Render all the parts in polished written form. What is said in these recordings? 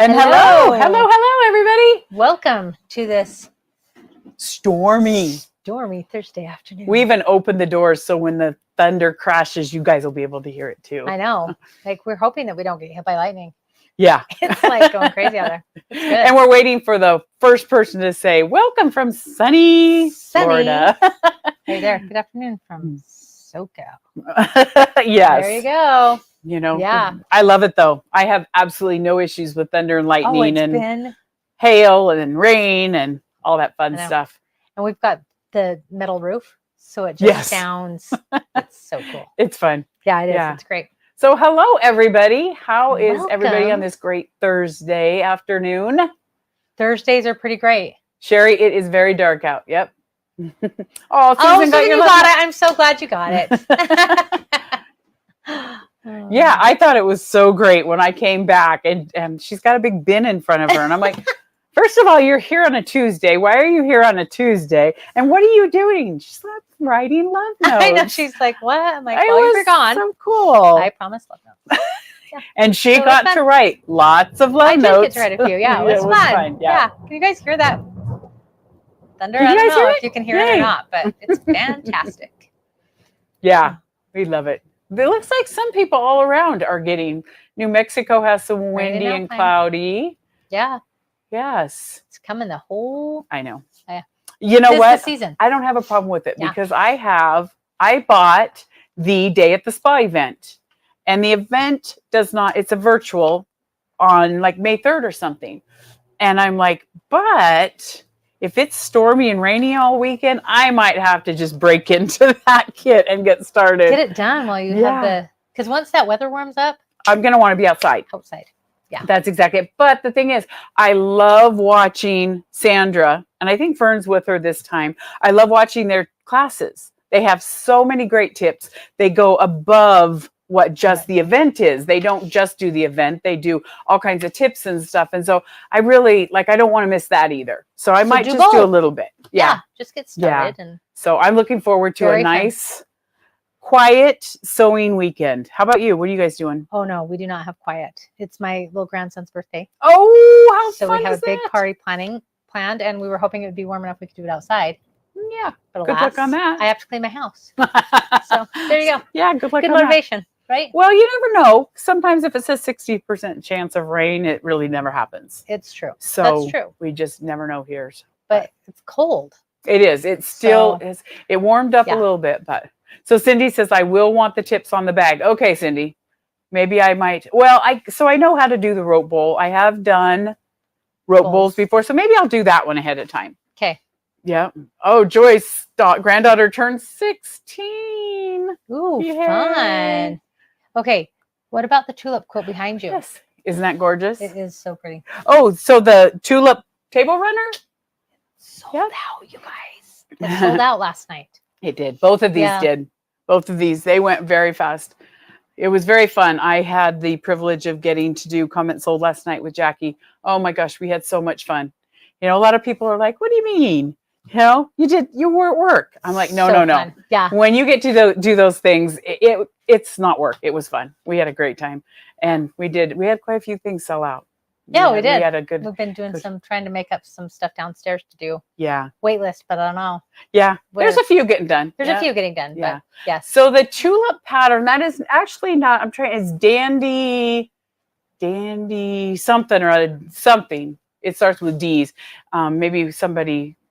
And hello, everybody. Welcome to this stormy Thursday afternoon. We even opened the doors so when the thunder crashes, you guys will be able to hear it too. I know. Like we're hoping that we don't get hit by lightning. Yeah. It's like going crazy out there. It's good. And we're waiting for the first person to say, welcome from sunny Florida. Hey there. Good afternoon from SoCal. Yes. There you go. You know, yeah. I love it though. I have absolutely no issues with thunder and lightning and hail and rain and all that fun stuff. And we've got the metal roof, so it just sounds, it's so cool. It's fun. Yeah, it is. It's great. So hello, everybody. How is everybody on this great Thursday afternoon? Thursdays are pretty great. Sherry, it is very dark out. Yep. Susan, you got it. I'm so glad you got it. Yeah, I thought it was so great when I came back and she's got a big bin in front of her. And I'm like, first of all, you're here on a Tuesday. Why are you here on a Tuesday? And what are you doing? She's like, writing love notes. I know. She's like, what? I'm like, well, you were gone. So cool. I promise love notes. Yeah. And she got to write lots of love notes. I did get to write a few. Yeah, it was fun. Yeah. Can you guys hear that thunder? I don't know if you can hear it or not, but it's fantastic. Yeah, we love it. It looks like some people all around are getting. New Mexico has some windy and cloudy. Yeah. Yes. It's coming the whole. I know. Yeah. You know what? The season. I don't have a problem with it because I bought the Day at the Spa event, and the event it's a virtual on like May 3rd or something. And I'm like, but if it's stormy and rainy all weekend, I might have to just break into that kit and get started. Get it done while you have because once that weather warms up, I'm going to want to be outside. Yeah. That's exactly it. But the thing is, I love watching Sandra, and I think Fern's with her this time. I love watching their classes. They have so many great tips. They go above what just the event is. They don't just do the event. They do all kinds of tips and stuff. And so I really, I don't want to miss that either. So I might just do a little bit. Yeah. Just get started. Yeah. And so I'm looking forward to a nice, quiet sewing weekend. How about you? What are you guys doing? Oh, no, we do not have quiet. It's my little grandson's birthday. Oh, how fun So we have a big party planned, and we were hoping it would be warm enough we could do it outside. Yeah. But good luck on that. I have to clean my house. So there you go. Yeah, good luck on that. motivation. Right? Well, you never know. Sometimes if it says 60% chance of rain, it really never happens. It's true. So that's true. We just never know here. But it's cold. It is. It still is. It warmed up a little bit, but so Cindy says, I will want the tips on the bag. Okay, Cindy. Maybe I might. Well, I know how to do the rope bowl. I have done rope bowls before, so maybe I'll do that one ahead of time. Okay. Yeah. Oh, Joy's granddaughter turned 16. Ooh, fun. Okay, what about the tulip quilt behind you? Yes. Isn't that gorgeous? It is so pretty. Oh, so the tulip table runner? Sold out, you guys. It sold out last night. It did. Both of these did. Both of these. They went very fast. It was very fun. I had the privilege of getting to do Comment Sold last night with Jackie. Oh my gosh, we had so much fun. You know, a lot of people are like, what do you mean? You know, you were at work. I'm like, no. Yeah. When you get to do those things, it's not work. It was fun. We had a great time. And we had quite a few things sell out. Yeah, we did. We had a good. We've been doing trying to make up some stuff downstairs to do. Yeah. Wait list, but I don't know. Yeah. There's a few getting done. There's a few getting done. Yeah. But yes. So the tulip pattern, that is actually not, it's dandy something or other, something. It starts with D's. Maybe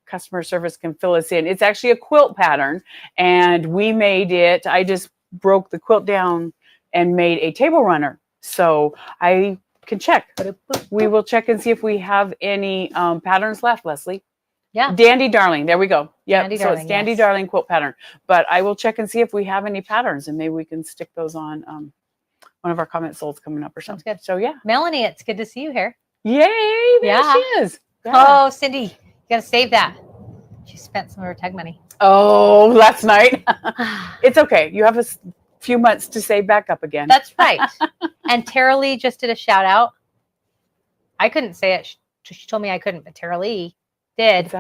customer service can fill us in. It's actually a quilt pattern, and we made it. I just broke the quilt down and made a table runner. So I can check. We will check and see if we have any patterns left, Leslie. Yeah. Dandy Darling. There we go. Yeah. So Darling, it's Dandy Darling quilt pattern. But I will check and see if we have any patterns, and maybe we can stick those on one of our comment solds coming up or something. Sounds good. So yeah. Melanie, it's good to see you here. Yay. There she is. Yeah. Oh, Cindy, you got to save that. She spent some of her tag money. Oh, last night. It's okay. You have a few months to save back up again. That's right. And Tara Lee just did a shout out. I couldn't say it. She told me I couldn't, but Tara Lee did.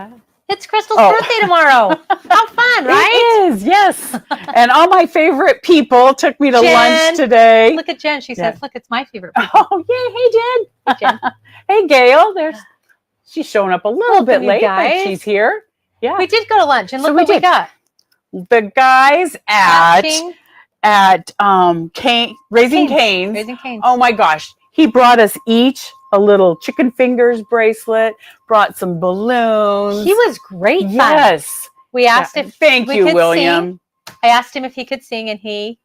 It's Crystal's birthday tomorrow. How fun, right? It is, yes. And all my favorite people took me to lunch today. Look at Jen. She says, look, it's my favorite people. Oh, yay. Hey, Jen. Hey, Jen. Hey, Gail. She's showing up a little bit late, but she's here. Yeah. We did go to lunch, and look what we got. The guys at Raising Cane's. Oh my gosh. He brought us each a little chicken fingers bracelet, brought some balloons. He was great fun. Yes. We asked if Thank you, William. I asked him if he could sing, and he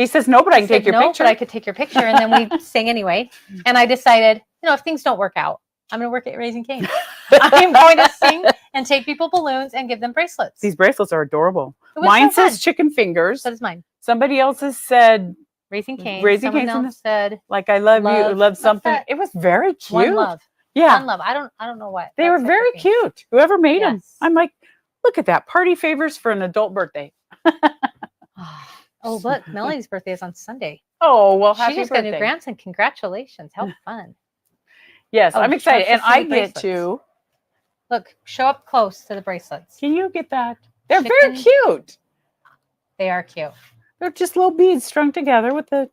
says no, but I can take your picture. But I could take your picture, and then we sing anyway. And I decided, if things don't work out, I'm going to work at Raising Cane's. I'm going to sing and take people balloons and give them bracelets. These bracelets are adorable. Mine says chicken fingers. So does mine. Somebody else's said Raising Cane's. Someone else said like I love you, love something. It was very cute. One love. Yeah. One love. I don't know what. They were very cute. Whoever made them. I'm like, look at that. Party favors for an adult birthday. Oh, look, Melanie's birthday is on Sunday. Oh, well, happy she just birthday. got a new grandson. Congratulations. How fun. Yes, I'm excited. And I get to look, show up close to the bracelets. Can you get that? They're very cute. They are cute. They're just little beads strung together with the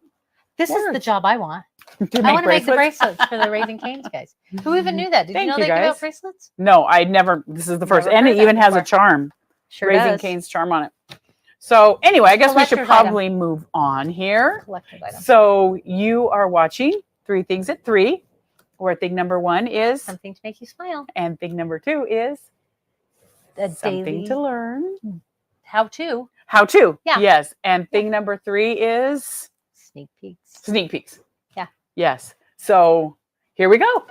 This is the job I want. I want to make the bracelets for the Raising Cane's guys. Who even knew that? Did you know they give out bracelets? No, I never. This is the first. And it even has a charm. Sure Raising Cane's charm on it. So anyway, I guess we should probably move on here. Collector's item. So you are watching 3 Things at 3, where thing number 1 is something to make you smile. And thing number 2 is something to learn. How to. How to. Yeah. Yes. And thing number 3 is sneak peeks. Sneak peeks. Yeah. Yes. So here we go.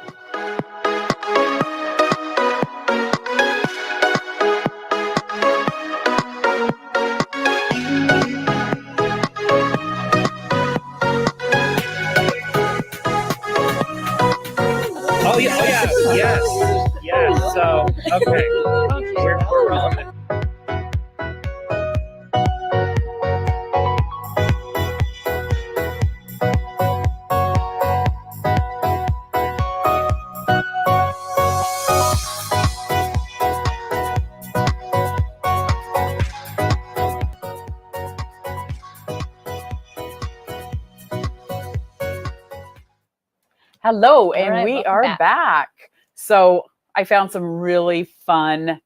Oh yeah, yes. So okay, we're rolling. Hello, and we are back. So I found some really fun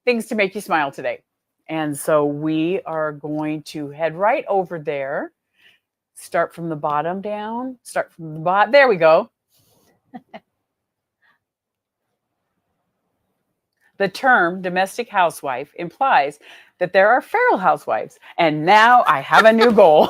things to make you smile today. And so we are going to head right over there. Start from the bottom down. Start from the bottom. There we go. The term domestic housewife implies that there are feral housewives. And now I have a new goal.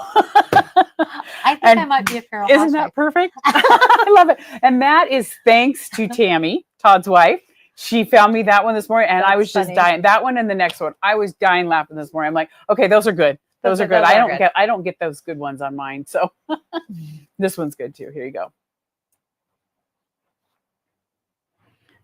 I think I might be a feral housewife. Isn't that perfect? I love it. And that is thanks to Tammy, Todd's wife. She found me that one this morning, and I was just dying. That one and the next one, I was dying laughing this morning. I'm like, okay, those are good. Those are good. I don't get those good ones on mine. So this one's good too. Here you go.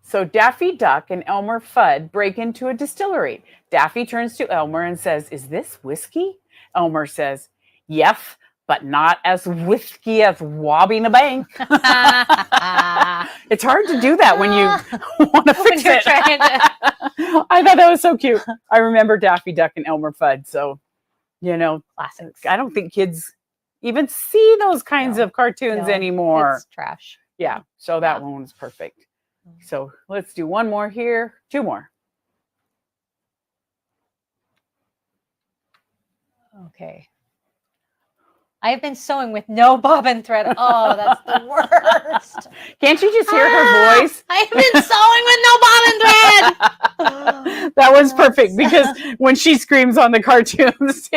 So Daffy Duck and Elmer Fudd break into a distillery. Daffy turns to Elmer and says, "Is this whiskey?" Elmer says, "Yes, but not as whiskey as robbing a bank." It's hard to do that when you want to fix it. I thought that was so cute. I remember Daffy Duck and Elmer Fudd. So, classics. I don't think kids even see those kinds of cartoons anymore. It's trash. Yeah. So that one was perfect. So let's do one more here. 2 more. Okay. I've been sewing with no bobbin thread. Oh, that's the worst. Can't you just hear her voice? I've been sewing with no bobbin thread. That was perfect because when she screams on the cartoons,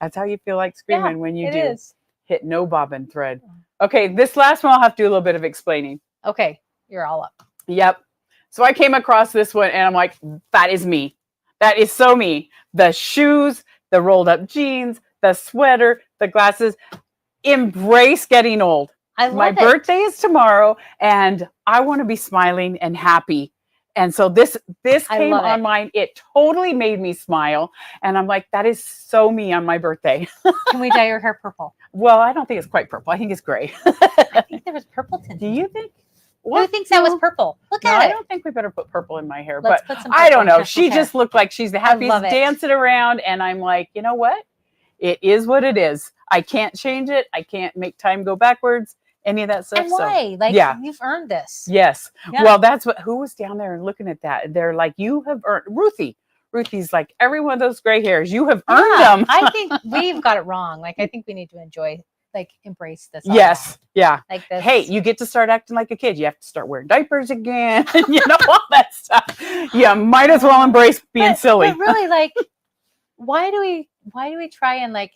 that's how you feel like screaming when you hit no bobbin thread. Okay, this last one I'll have to do a little bit of explaining. Okay, you're all up. Yep. So I came across this one and I'm like, that is me. That is so me. The shoes, the rolled up jeans, the sweater, the glasses. Embrace getting old. My birthday is tomorrow and I want to be smiling and happy. And so this came on mine. It totally made me smile. And I'm like, that is so me on my birthday. Can we dye your hair purple? Well, I don't think it's quite purple. I think it's gray. I think there was purple tint. Do you think? Who thinks that was purple? Look No, at I it. don't think we better put purple in my hair, Let's but put some I don't purple in know. She Crystal's hair. just looked like she's the happiest love it. dancing around. And I'm like, you know what? It is what it is. I can't change it. I can't make time go backwards. Any of that stuff. And why? Like, yeah. you've earned this. Yes. Yeah. Well, that's what, who was down there and looking at that? They're like, you have earned, Ruthie. Ruthie's like, every one of those gray hairs, you have earned them. I think we've got it wrong. Like, I think we need to embrace this. Yes. Yeah. Like this. Hey, you get to start acting like a kid. You have to start wearing diapers again. You know, all that stuff. Yeah. Might as well embrace being silly. But really, like, why do we try and like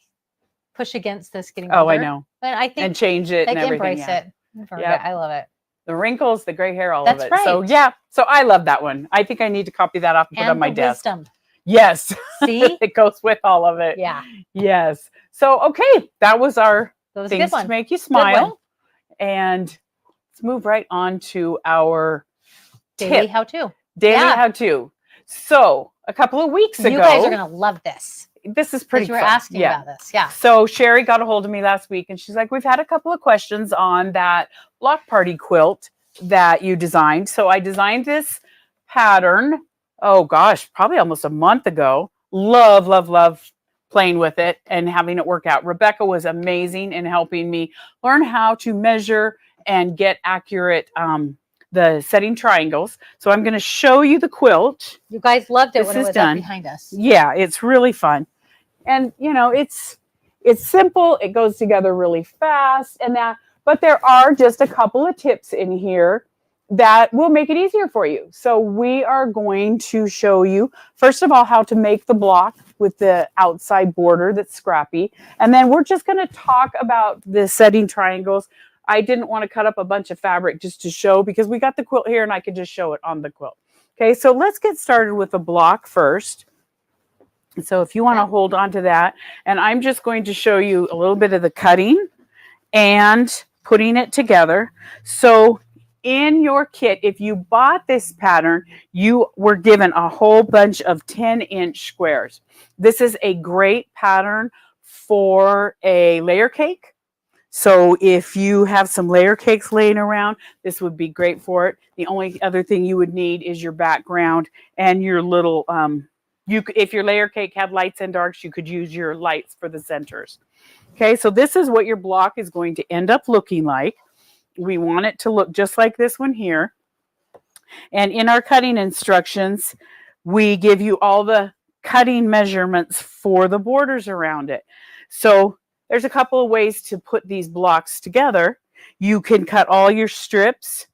push against this getting older? Oh, I know. But I think And change it like and everything. embrace it. Yep. I love it. The wrinkles, the gray hair, all That's of it. right. So yeah. So I love that one. I think I need to copy that off and put And on my the desk. wisdom. Yes. See? It goes with all of it. Yeah. Yes. So okay, that was our That was a things good one. to make you one. smile. And let's move right on to our Daily tip. how-to. Daily Yeah. how-to. So a couple of weeks ago, You guys are gonna love this. this is pretty Because you were fun. asking about this. Yeah. So Sherry got a hold of me last week and she's like, we've had a couple of questions on that Block Party quilt that you designed. So I designed this pattern, oh gosh, probably almost a month ago. Love playing with it and having it work out. Rebecca was amazing in helping me learn how to measure and get accurate the setting triangles. So I'm going to show you the quilt. You guys loved it This when it is was done. up behind us. Yeah, it's really fun. And you know, it's simple, it goes together really fast and that, but there are just a couple of tips in here that will make it easier for you. So we are going to show you, first of all, how to make the block with the outside border that's scrappy. And then we're just going to talk about the setting triangles. I didn't want to cut up a bunch of fabric just to show because we got the quilt here and I could just show it on the quilt. Okay, so let's get started with the block first. So if you want to hold on to that, and I'm just going to show you a little bit of the cutting and putting it together. So in your kit, if you bought this pattern, you were given a whole bunch of 10-inch squares. This is a great pattern for a layer cake. So if you have some layer cakes laying around, this would be great for it. The only other thing you would need is your background and your little, if your layer cake had lights and darks, you could use your lights for the centers. Okay, so this is what your block is going to end up looking like. We want it to look just like this one here. And in our cutting instructions, we give you all the cutting measurements for the borders around it. So there's a couple of ways to put these blocks together. You can cut all your strips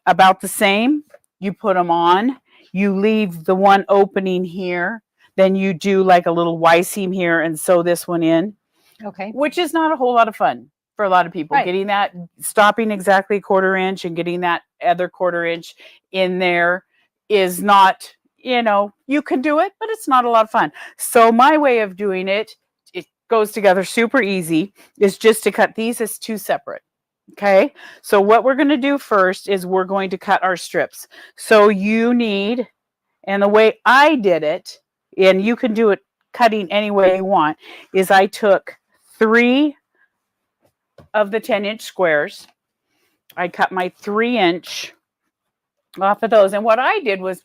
about the same. You put them on. You leave the one opening here. Then you do like a little Y seam here and sew this one in. Okay. Which is not a whole lot of fun for a lot of people. Right. Getting that, stopping exactly 1/4 inch and getting that other 1/4 inch in there is not, you know, you can do it, but it's not a lot of fun. So my way of doing it, it goes together super easy, is just to cut these as two separate. Okay. So what we're going to do first is we're going to cut our strips. So you need, and the way I did it, and you can do it cutting any way you want, is I took 3 of the 10-inch squares. I cut my 3-inch off of those. And what I did was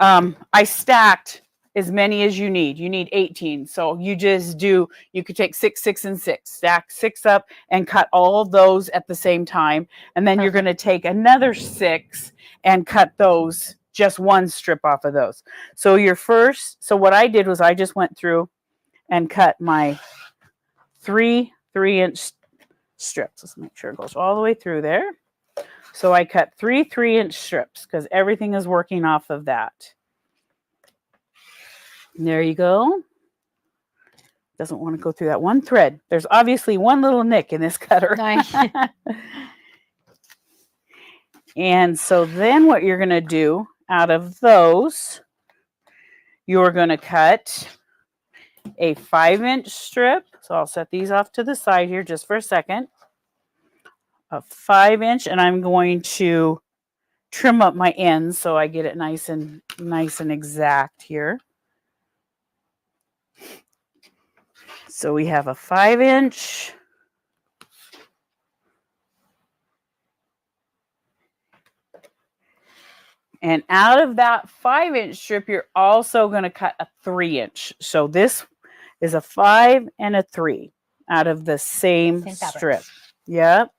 I stacked as many as you need. You need 18. So you just do, you could take 6, 6, and 6, stack 6 up and cut all of those at the same time. And then you're going to take another 6 and cut those, just one strip off of those. So your first, so what I did was I just went through and cut my 3 3-inch strips. Let's make sure it goes all the way through there. So I cut 3 3-inch strips because everything is working off of that. There you go. Doesn't want to go through that one thread. There's obviously one little nick in this cutter. Nice. And so then what you're going to do out of those, you're going to cut a 5-inch strip. So I'll set these off to the side here just for a second. A 5-inch, and I'm going to trim up my ends so I get it nice and exact here. So we have a 5-inch. And out of that 5-inch strip, you're also going to cut a 3-inch. So this is a 5 and a 3 out of the same strip. Yep.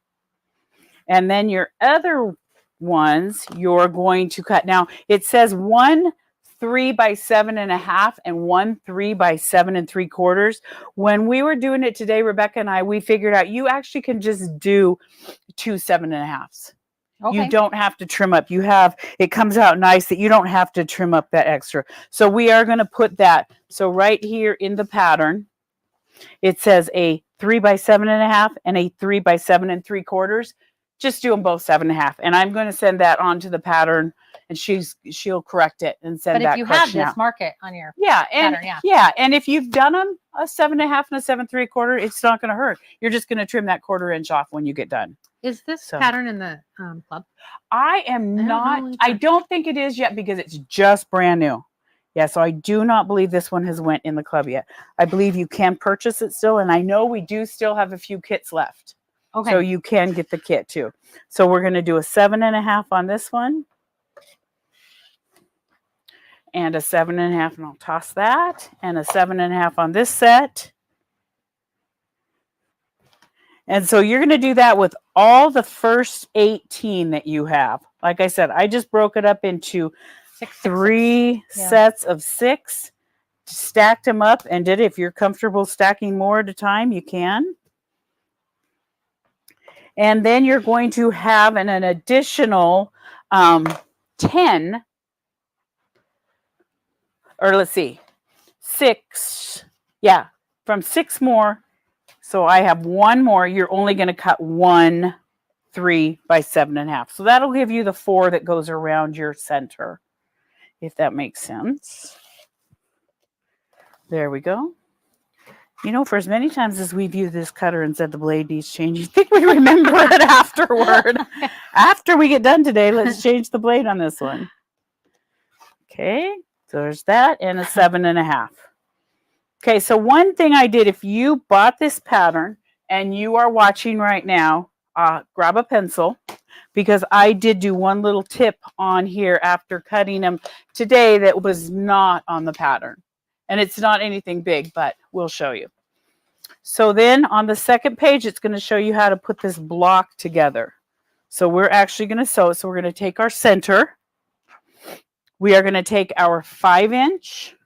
And then your other ones, you're going to cut. Now, it says 1 3 by 7.5 and 1 3 by 7 3/4. When we were doing it today, Rebecca and I, we figured out you actually can just do 2 7.5s. Okay. You don't have to trim up. It comes out nice that you don't have to trim up that extra. So we are going to put that. So right here in the pattern, it says a 3 by 7.5 and a 3 by 7 3/4. Just do them both 7.5. And I'm going to send that onto the pattern, and she'll correct it and send that. But if you have this, mark it on your pattern. Yeah. And if you've done them a 7.5 and a 7 3/4, it's not going to hurt. You're just going to trim that 1/4 inch off when you get done. Is this pattern in the club? I don't think it is yet because it's just brand new. Yeah, so I do not believe this one has went in the club yet. I believe you can purchase it still, and I know we do still have a few kits left. Okay. So you can get the kit too. So we're going to do a 7.5 on this one. And a 7.5, and I'll toss that. And a 7.5 on this set. And so you're going to do that with all the first 18 that you have. Like I said, I just broke it up into 3 sets of 6, stacked them up, and did it. If you're comfortable stacking more at a time, you can. And then you're going to have an additional 10, or let's see, 6. Yeah, from 6 more. So I have 1 more. You're only going to cut 1 3 by 7.5. So that'll give you the 4 that goes around your center, if that makes sense. There we go. You know, for as many times as we've used this cutter and said the blade needs change, you think we remember it afterward. After we get done today, let's change the blade on this one. Okay, so there's that, and a 7.5. Okay, so one thing I did, if you bought this pattern and you are watching right now, grab a pencil, because I did do one little tip on here after cutting them today that was not on the pattern. And it's not anything big, but we'll show you. So then on the second page, it's going to show you how to put this block together. So we're actually going to sew it. So we're going to take our center. We are going to take our 5-inch.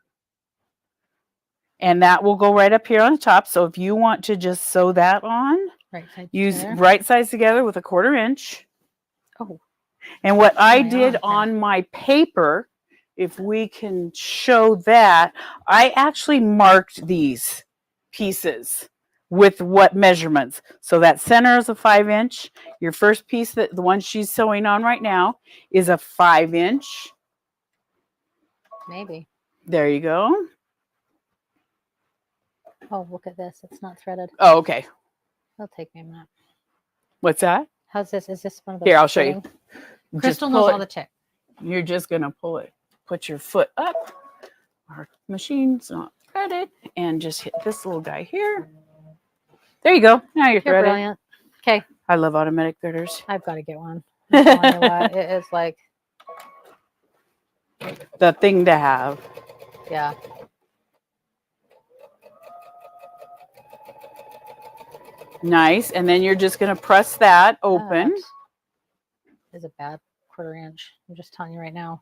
And that will go right up here on the top. So if you want to just sew that on, use right sides together with a 1/4 inch. Oh. And what I did on my paper, if we can show that, I actually marked these pieces with what measurements. So that center is a 5-inch. Your first piece, the one she's sewing on right now, is a 5-inch. Maybe. There you go. Oh, look at this. It's not threaded. Oh, okay. It'll take me a minute. What's that? How's this? Is this one of those? Here, I'll show you. Crystal knows all the tips. You're just going to pull it. Put your foot up. Our machine's not threaded. And just hit this little guy here. There you go. Now you're threaded. Brilliant. Okay. I love automatic threaders. I've got to get one. I'm telling you what, it is like the thing to have. Yeah. Nice. And then you're just going to press that open. That is a bad 1/4 inch. I'm just telling you right now.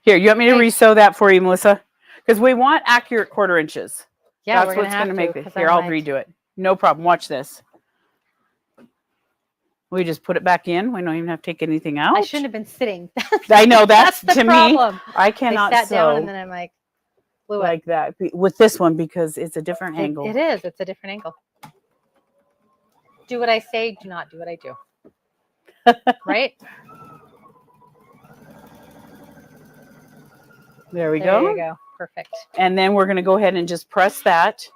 Here, you want me to resew that for you, Melissa? Because we want accurate 1/4 inches. Yeah, that's what's going to make it. Here, I'll redo it. No problem. Watch this. We just put it back in. We don't even have to take anything out. I shouldn't have been sitting. I know that's the to problem. Me. I cannot I sat sew down and then I'm like, like that with this one because it's a different angle. It is. It's a different angle. Do what I say. Do not do what I do. Right? There we go. There you go. Perfect. And then we're going to go ahead and just press that.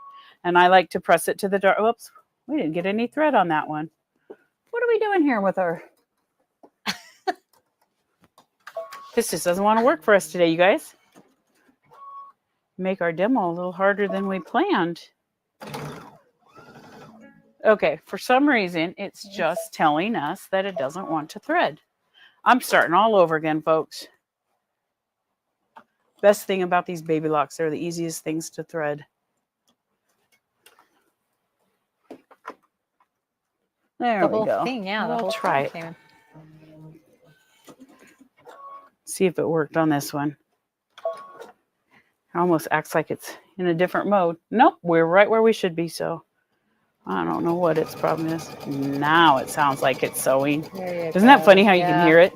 And I like to press it to the dark. Oops, we didn't get any thread on that one. What are we doing here with our... This just doesn't want to work for us today, you guys. Make our demo a little harder than we planned. Okay, for some reason, it's just telling us that it doesn't want to thread. I'm starting all over again, folks. Best thing about these baby locks, they're the easiest things to thread. There The we whole go. thing, yeah. The We'll whole try thing it. came in. See if it worked on this one. It almost acts like it's in a different mode. Nope, we're right where we should be, so I don't know what its problem is. Now it sounds like it's sewing. There you Isn't that go. funny how you Yeah. can hear it?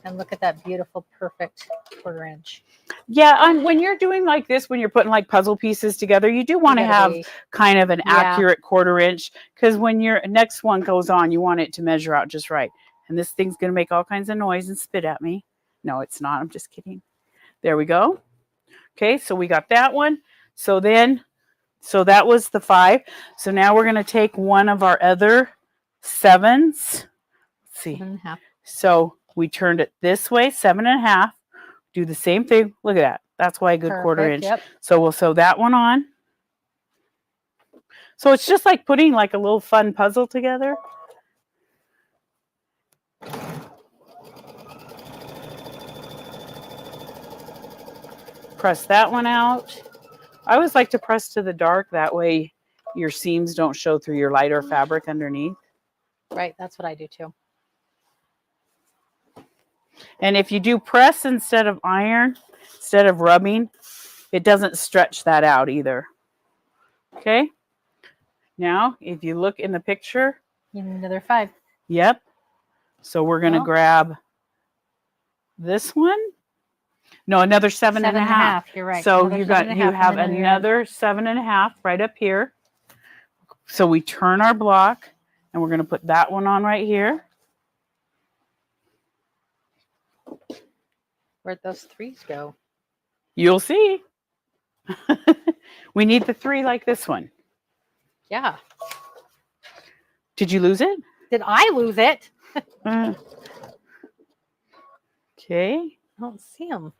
And look at that beautiful, perfect 1/4 inch. Yeah, when you're doing like this, when you're putting like puzzle pieces together, you do want to You gotta have be- kind of an Yeah. accurate 1/4 inch, because when your next one goes on, you want it to measure out just right. And this thing's going to make all kinds of noise and spit at me. No, it's not. I'm just kidding. There we go. Okay, so we got that one. So that was the 5. So now we're going to take one of our other 7s. Let's see. 7.5. So we turned it this way, 7.5. Do the same thing. Look at that. That's why a good 1/4 inch. Yep. So we'll sew that one on. So it's just like putting like a little fun puzzle together. Press that one out. I always like to press to the dark. That way your seams don't show through your lighter fabric underneath. Right. That's what I do too. And if you do press instead of iron, instead of rubbing, it doesn't stretch that out either. Okay. Now, if you look in the picture, You need another 5. yep. So we're going to Well. grab this one. No, another 7.5. You're right. So Another you 7.5, have and then you're- another 7.5 right up here. So we turn our block and we're going to put that one on right here. Where'd those 3s go? You'll see. We need the 3 like this one. Yeah. Did you lose it? Did I lose it? Okay. I don't see them.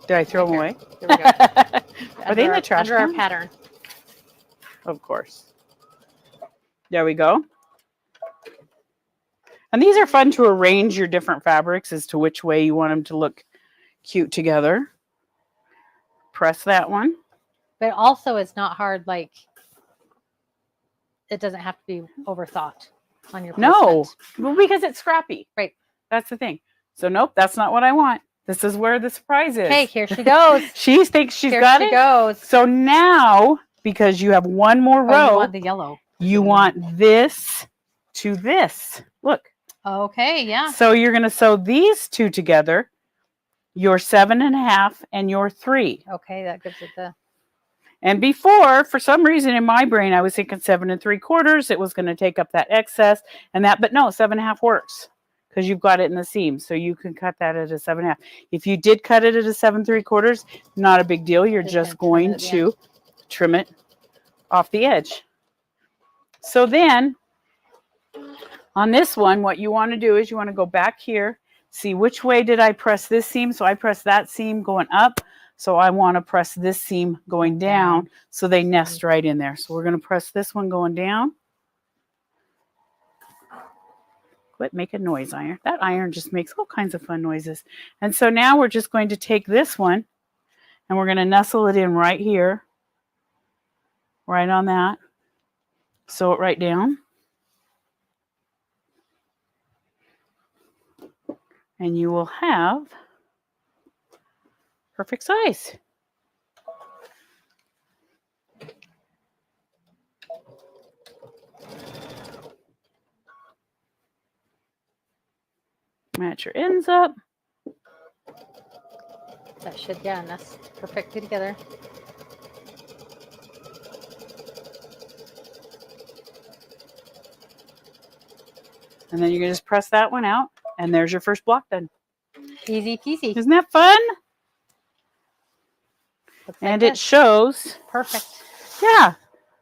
Did I throw them away? There we go. Are they in the trash Under our can? pattern. Of course. There we go. And these are fun to arrange your different fabrics as to which way you want them to look cute together. Press that one. But also, it's not hard. Like, it doesn't have to be overthought on your No, placement. well, because it's scrappy. Right. That's the thing. So nope, that's not what I want. This is where the surprise is. Okay, here she goes. She thinks she's Here got she it. goes. So now, because you have one more Oh, you row, want the yellow. you want this to this. Look. Okay, yeah. So you're going to sew these 2 together, your 7.5 and your 3. Okay, that gives it the. And before, for some reason in my brain, I was thinking 7 3/4. It was going to take up that excess and that, but no, 7.5 works because you've got it in the seam. So you can cut that at a 7.5. If you did cut it at a 7 3/4, not a big deal. You're just going to trim it off the edge. So then on this one, what you want to do is you want to go back here, see which way did I press this seam. So I press that seam going up. So I want to press this seam going down so they nest right in there. So we're going to press this one going down. Quit making noise, iron. That iron just makes all kinds of fun noises. And so now we're just going to take this one and we're going to nestle it in right here, right on that. Sew it right down. And you will have perfect size. Match your ends up. That should, yeah, and that's perfectly together. And then you're going to just press that one out. And there's your first block done. Easy peasy. Isn't that fun? Looks like And it this. shows. Perfect. Yeah.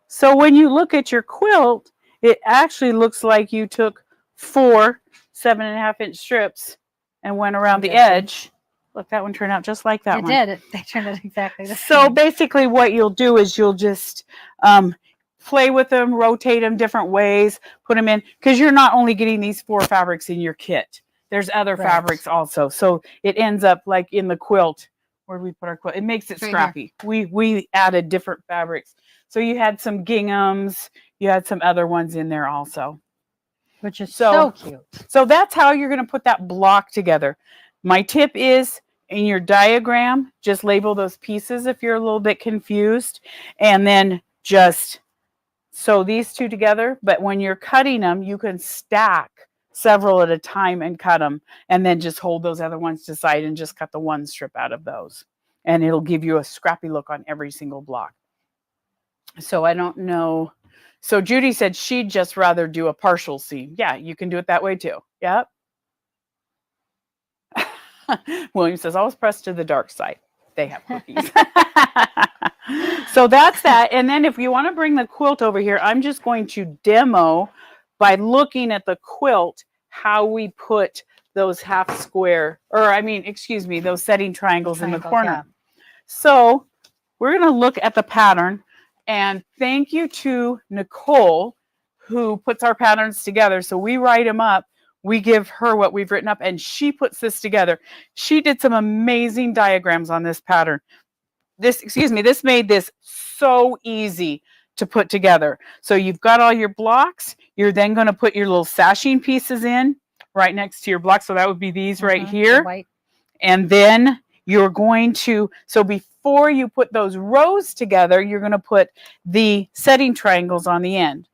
So when you look at your quilt, it actually looks like you took 4 7.5-inch strips and went around the edge. Look, that one turned out just like that It one. did. They turned out exactly the So same. basically what you'll do is you'll just play with them, rotate them different ways, put them in, because you're not only getting these 4 fabrics in your kit. There's other Right. fabrics also. So it ends up like in the quilt, where we put our quilt. It makes it It's right scrappy. We added different fabrics. So you had some ginghams, you had some other ones in there also. Which is so cute. So that's how you're going to put that block together. My tip is, in your diagram, just label those pieces if you're a little bit confused, and then just sew these 2 together. But when you're cutting them, you can stack several at a time and cut them, and then just hold those other ones to the side and just cut the one strip out of those. And it'll give you a scrappy look on every single block. So I don't know. So Judy said she'd just rather do a partial seam. Yeah, you can do it that way too. Yep. William says, always press to the dark side. They have cookies. So that's that. And then if you want to bring the quilt over here, I'm just going to demo by looking at the quilt how we put those half square, or I mean, excuse me, those setting triangles in the corner. Yeah. So we're going to look at the pattern. And thank you to Nicole, who puts our patterns together. So we write them up. We give her what we've written up, and she puts this together. She did some amazing diagrams on this pattern. This made this so easy to put together. So you've got all your blocks. You're then going to put your little sashing pieces in right next to your blocks. So that would be these right here. White. And then you're going to, so before you put those rows together, you're going to put the setting triangles on the end.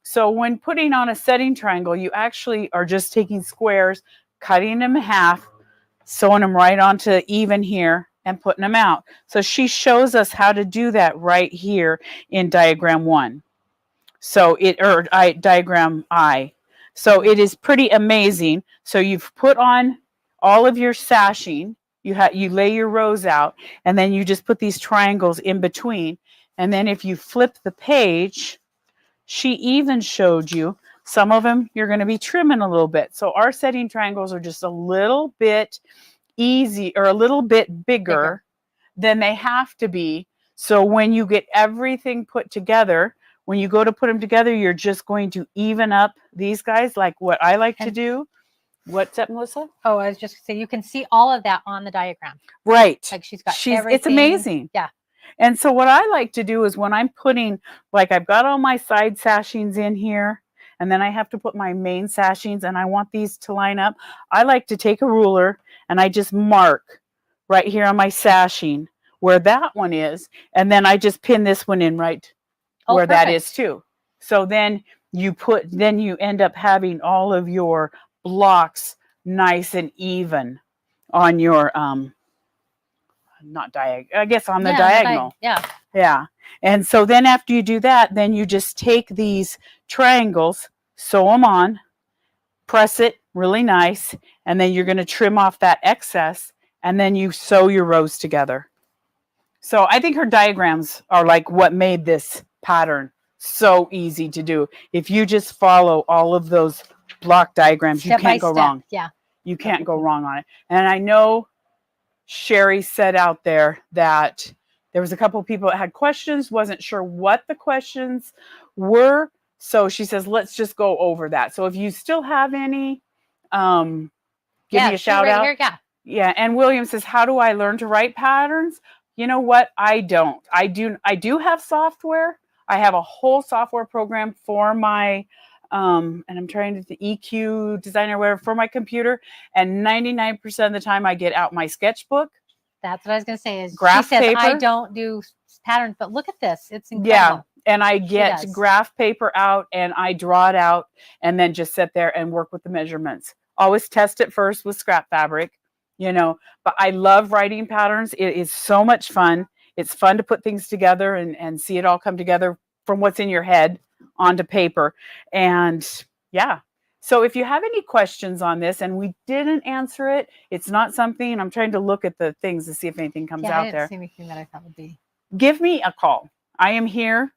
So when putting on a setting triangle, you actually are just taking squares, cutting them in half, sewing them right onto even here, and putting them out. So she shows us how to do that right here in diagram 1. So diagram I. So it is pretty amazing. So you've put on all of your sashing. You lay your rows out, and then you just put these triangles in between. And then if you flip the page, she even showed you some of them you're going to be trimming a little bit. So our setting triangles are just a little bit easy, or a little bit bigger than they have to be. So when you get everything put together, when you go to put them together, you're just going to even up these guys, like what I like to do. What's that, Melissa? Oh, I was just saying, you can see all of that on the diagram. Right. Like she's got everything. It's amazing. Yeah. And so what I like to do is when I'm putting, like I've got all my side sashings in here, and then I have to put my main sashings, and I want these to line up. I like to take a ruler and I just mark right here on my sashing where that one is. And then I just pin this one in right where that is too. So then you end up having all of your blocks nice and even on your the diagonal. Yeah. And so then after you do that, then you just take these triangles, sew them on, press it really nice, and then you're going to trim off that excess, and then you sew your rows together. So I think her diagrams are like what made this pattern so easy to do. If you just follow all of those block diagrams, you can't go wrong. Yeah. You can't go wrong on it. And I know Sherry said out there that there was a couple of people that had questions, wasn't sure what the questions were. So she says, let's just go over that. So if you still have any, give me a shout out. Here, yeah. And William says, how do I learn to write patterns? You know what? I don't. I do have software. I have a whole software program for my and I'm trying to the EQ designer, whatever, for my computer. And 99% of the time I get out my sketchbook. That's what I was going to say. Is graph she says, paper. I don't do patterns, but look at this. It's incredible. Yeah. And I get graph paper out and I draw it out and then just sit there and work with the measurements. Always test it first with scrap fabric, but I love writing patterns. It is so much fun. It's fun to put things together and see it all come together from what's in your head onto paper. And yeah. So if you have any questions on this and we didn't answer it, it's not something, I'm trying to look at the things to see if anything comes out there. I didn't see anything that I thought would be. Give me a call. I am here,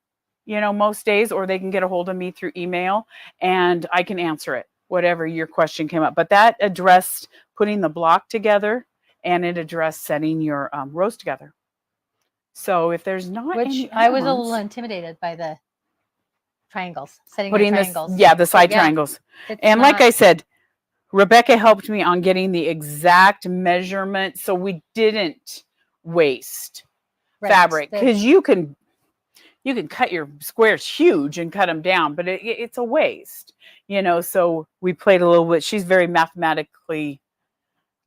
most days, or they can get a hold of me through email and I can answer it, whatever your question came up. But that addressed putting the block together and it addressed setting your rows together. So if there's not Which any I was a ones, little intimidated by the triangles, setting putting your this, triangles. yeah, the side Yeah. triangles. It's And like not- I said, Rebecca helped me on getting the exact measurement so we didn't waste right, fabric, the- because you can cut your squares huge and cut them down, but it's a waste, so we played a little bit. She's very mathematically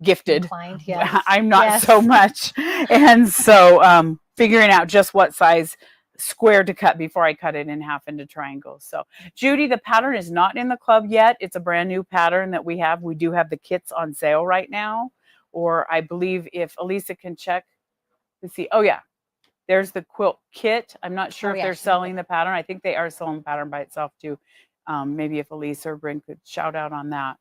gifted. inclined, yes. I'm not Yes. so much. And so figuring out just what size square to cut before I cut it in half into triangles. So Judy, the pattern is not in the club yet. It's a brand new pattern that we have. We do have the kits on sale right now, or I believe if Elisa can check to see. Oh yeah, there's the quilt kit. I'm not sure Oh, if yeah, they're she selling the pattern. I think they are selling the pattern by itself too. Maybe if Elisa or Bryn could shout out on that.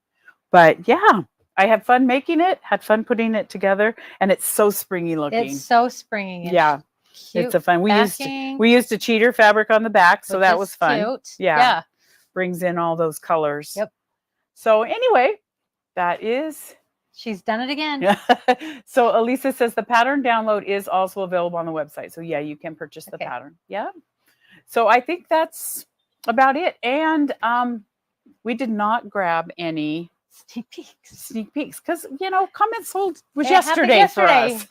But yeah, I had fun making it, had fun putting it together, and it's so springy looking. It's so springy. And Yeah, cute. it's a fun. We backing, used a cheater fabric on the back, so which that is was fun. Cute. Yeah. Brings in all those colors. Yep. So anyway, that is. She's done it again. So Elisa says the pattern download is also available on the website. So yeah, you can purchase the pattern. Yeah. So I think that's about it. And we did not grab any sneak peeks because Comment Sold was yesterday for us.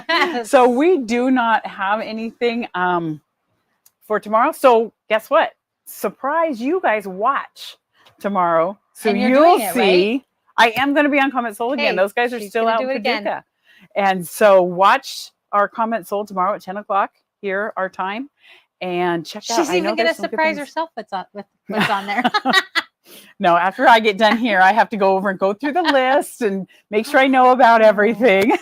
Yes. So we do not have anything for tomorrow. So guess what? Surprise, you guys watch tomorrow. So And you're you'll doing it, see. right? I am going to be on Comment Sold again. Hey, Those guys are she's still gonna out do in it again. Paducah. And so watch our Comment Sold tomorrow at 10 o'clock here, our time. And check out. She's I know even going to there's some good surprise things. herself with what's on there. No, after I get done here, I have to go over and go through the list and make sure I know about everything.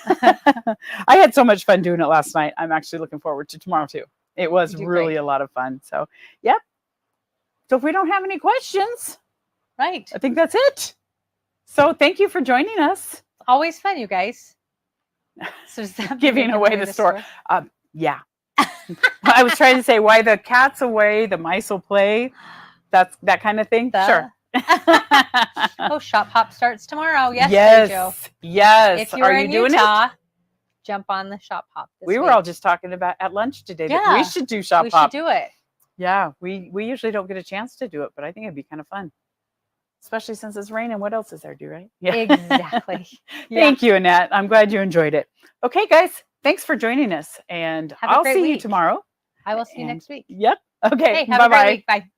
I had so much fun doing it last night. I'm actually looking forward to tomorrow too. It was You do really great. a lot of fun. So, yep. So if we don't have any questions, Right. I think that's it. So thank you for joining us. Always fun, you guys. So does that mean Giving they give away the store. Yeah. I was trying to say why the cat's away, the mice will play. That's that kind of thing. Sure. Oh, Shop Hop starts tomorrow. Yes, Joe. Yes. If you're Are you in doing Utah, jump on the Shop Hop. We were all just talking about at lunch today that Yeah. we should do Shop We Hop. should do it. Yeah, we usually don't get a chance to do it, but I think it'd be kind of fun. Especially since it's raining. What else is there to do, right? Yeah. Exactly. Thank you, Annette. I'm glad you enjoyed it. Okay, guys, thanks for joining us. And Have a I'll great see you week. tomorrow. I will see you And- next week. Yep. Okay. Hey, have a great Bye-bye. week. Bye.